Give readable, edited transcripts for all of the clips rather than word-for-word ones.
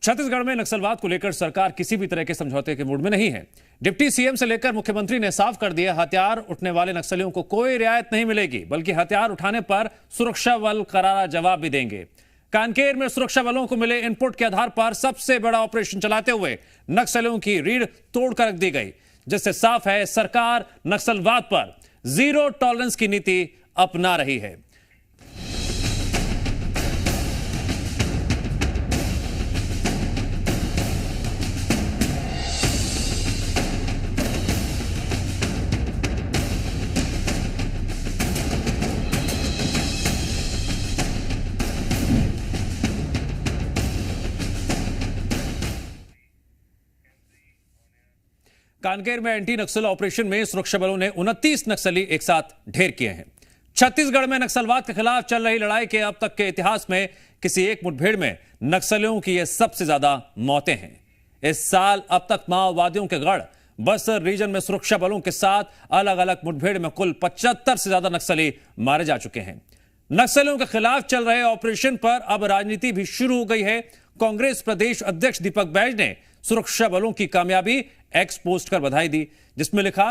छत्तीसगढ़ में नक्सलवाद को लेकर सरकार किसी भी तरह के समझौते के मूड में नहीं है। डिप्टी सीएम से लेकर मुख्यमंत्री ने साफ कर दिया, हथियार उठने वाले नक्सलियों को कोई रियायत नहीं मिलेगी, बल्कि हथियार उठाने पर सुरक्षा बल करारा जवाब भी देंगे। कांकेर में सुरक्षा बलों को मिले इनपुट के आधार पर सबसे बड़ा ऑपरेशन चलाते हुए नक्सलियों की रीढ़ तोड़कर रख दी गई, जिससे साफ है सरकार नक्सलवाद पर जीरो टॉलरेंस की नीति अपना रही है। कांकेर में एंटी नक्सल ऑपरेशन में सुरक्षा बलों ने 29 नक्सली एक साथ ढेर किए हैं। छत्तीसगढ़ में नक्सलवाद के खिलाफ चल रही लड़ाई के अब तक के इतिहास में किसी एक मुठभेड़ में नक्सलियों की यह सबसे ज्यादा मौतें हैं। इस साल अब तक माओवादियों के गढ़ बस्तर रीजन में सुरक्षा बलों के साथ अलग अलग मुठभेड़ में कुल 75 से ज्यादा नक्सली मारे जा चुके हैं। नक्सलियों के खिलाफ चल रहे ऑपरेशन पर अब राजनीति भी शुरू हो गई है। कांग्रेस प्रदेश अध्यक्ष दीपक बैज ने सुरक्षा बलों की कामयाबी एक्स पोस्ट कर बधाई दी, जिसमें लिखा,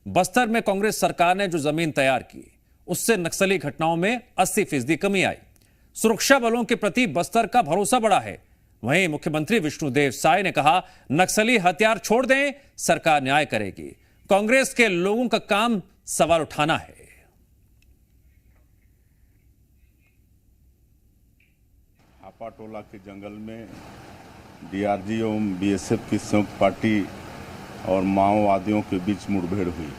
बस्तर में कांग्रेस सरकार ने जो जमीन तैयार की उससे नक्सली घटनाओं में 80% कमी आई। सुरक्षा बलों के प्रति बस्तर का भरोसा बढ़ा है। वहीं मुख्यमंत्री विष्णुदेव साय ने कहा, नक्सली हथियार छोड़ दें, सरकार न्याय करेगी। कांग्रेस के लोगों का काम सवाल उठाना है। हापाटोला के जंगल में डीआरजी एवं बीएसएफ की संयुक्त पार्टी और माओवादियों के बीच मुठभेड़ हुई।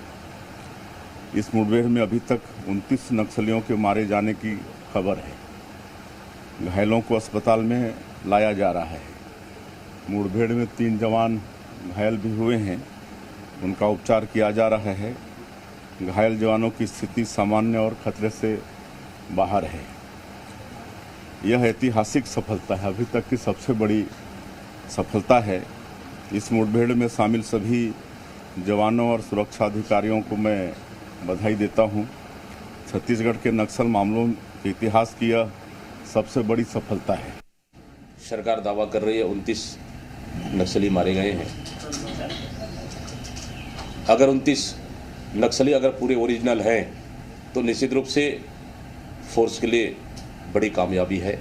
इस मुठभेड़ में अभी तक 29 नक्सलियों के मारे जाने की खबर है। घायलों को अस्पताल में लाया जा रहा है। मुठभेड़ में 3 जवान घायल भी हुए हैं, उनका उपचार किया जा रहा है। घायल जवानों की स्थिति सामान्य और खतरे से बाहर है। यह ऐतिहासिक सफलता है, अभी तक की सबसे बड़ी सफलता है। इस मुठभेड़ में शामिल सभी जवानों और सुरक्षा अधिकारियों को मैं बधाई देता हूं। छत्तीसगढ़ के नक्सल मामलों के इतिहास की यह सबसे बड़ी सफलता है। सरकार दावा कर रही है 29 नक्सली मारे गए हैं। अगर 29 नक्सली अगर पूरे ओरिजिनल हैं तो निश्चित रूप से फोर्स के लिए बड़ी कामयाबी है।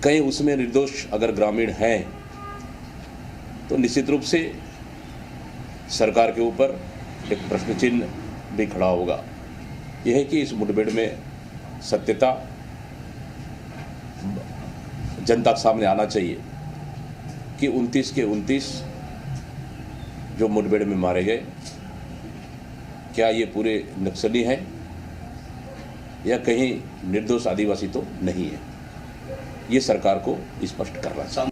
कहीं उसमें निर्दोष अगर ग्रामीण हैं तो निश्चित रूप से सरकार के ऊपर एक प्रश्न चिन्ह भी खड़ा होगा। यह है कि इस मुठभेड़ में सत्यता जनता के सामने आना चाहिए कि 29 के 29 जो मुठभेड़ में मारे गए, क्या ये पूरे नक्सली हैं या कहीं निर्दोष आदिवासी तो नहीं है। ये सरकार को स्पष्ट करना चाहिए।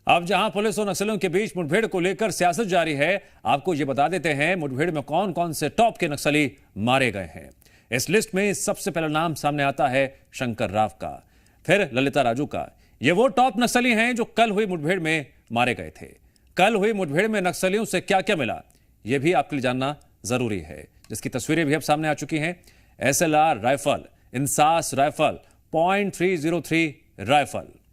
अब जहां पुलिस और नक्सलियों के बीच मुठभेड़ को लेकर सियासत जारी है, आपको यह बता देते हैं मुठभेड़ में कौन कौन से टॉप के नक्सली मारे गए हैं। इस लिस्ट में सबसे पहला नाम सामने आता है शंकर राव का, फिर ललिता राजू का। ये वो टॉप नक्सली हैं जो कल हुई मुठभेड़ में मारे गए थे। कल हुई मुठभेड़ में नक्सलियों से क्या क्या मिला, यह भी आपके लिए जानना जरूरी है, जिसकी तस्वीरें भी अब सामने आ चुकी हैं। SLR rifle, INSAS rifle, .303 rifle,